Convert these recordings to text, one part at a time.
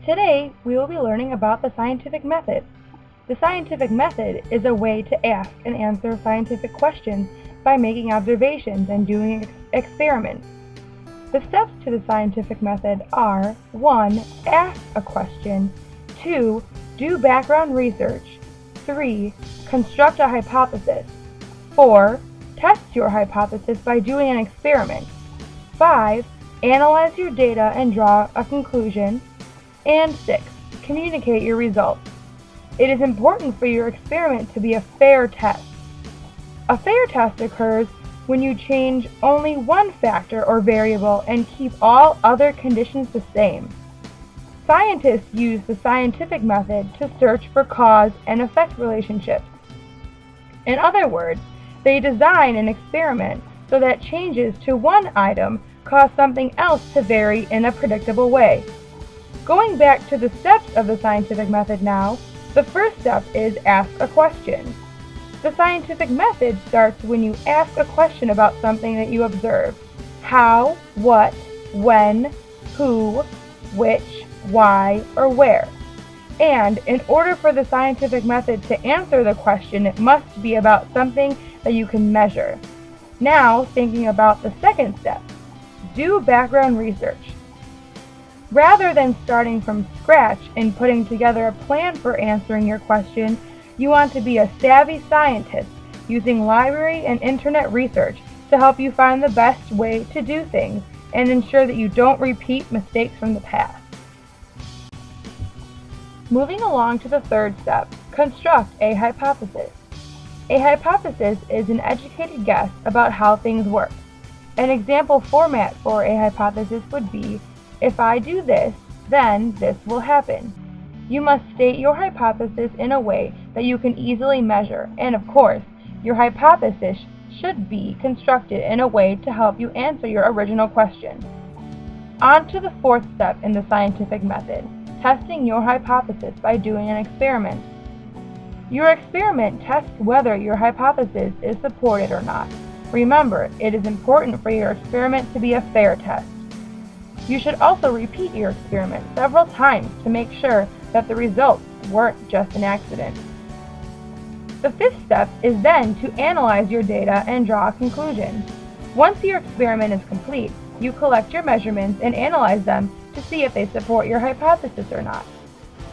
Today, we will be learning about the scientific method. The scientific method is a way to ask and answer scientific questions by making observations and doing experiments. The steps to the scientific method are 1. Ask a question, 2. Do background research, 3. Construct a hypothesis, 4. Test your hypothesis by doing an experiment, 5. Analyze your data and draw a conclusion, and 6. Communicate your results. It is important for your experiment to be a fair test. A fair test occurs when you change only one factor or variable and keep all other conditions the same. Scientists use the scientific method to search for cause and effect relationships. In other words, they design an experiment so that changes to one item cause something else to vary in a predictable way. Going back to the steps of the scientific method now, the first step is ask a question. The scientific method starts when you ask a question about something that you observe. How, what, when, who, which, why, or where. And in order for the scientific method to answer the question, it must be about something that you can measure. Now, thinking about the second step, do background research. Rather than starting from scratch and putting together a plan for answering your question, you want to be a savvy scientist using library and internet research to help you find the best way to do things and ensure that you don't repeat mistakes from the past. Moving along to the third step, construct a hypothesis. A hypothesis is an educated guess about how things work. An example format for a hypothesis would be, if I do this, then this will happen. You must state your hypothesis in a way that you can easily measure, and of course, your hypothesis should be constructed in a way to help you answer your original question. On to the fourth step in the scientific method, testing your hypothesis by doing an experiment. Your experiment tests whether your hypothesis is supported or not. Remember, it is important for your experiment to be a fair test. You should also repeat your experiment several times to make sure that the results weren't just an accident. The fifth step is then to analyze your data and draw a conclusion. Once your experiment is complete, you collect your measurements and analyze them to see if they support your hypothesis or not.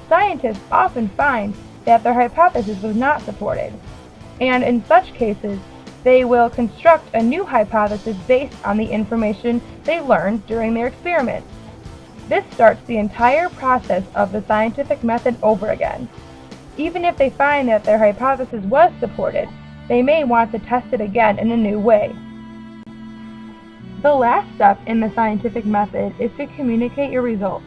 Scientists often find that their hypothesis was not supported, and in such cases, they will construct a new hypothesis based on the information they learned during their experiment. This starts the entire process of the scientific method over again. Even if they find that their hypothesis was supported, they may want to test it again in a new way. The last step in the scientific method is to communicate your results.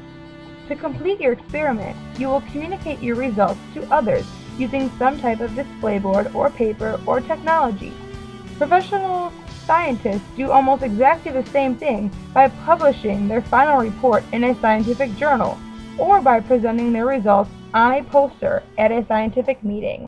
To complete your experiment, you will communicate your results to others using some type of display board or paper or technology. Professional scientists do almost exactly the same thing by publishing their final report in a scientific journal or by presenting their results on a poster at a scientific meeting.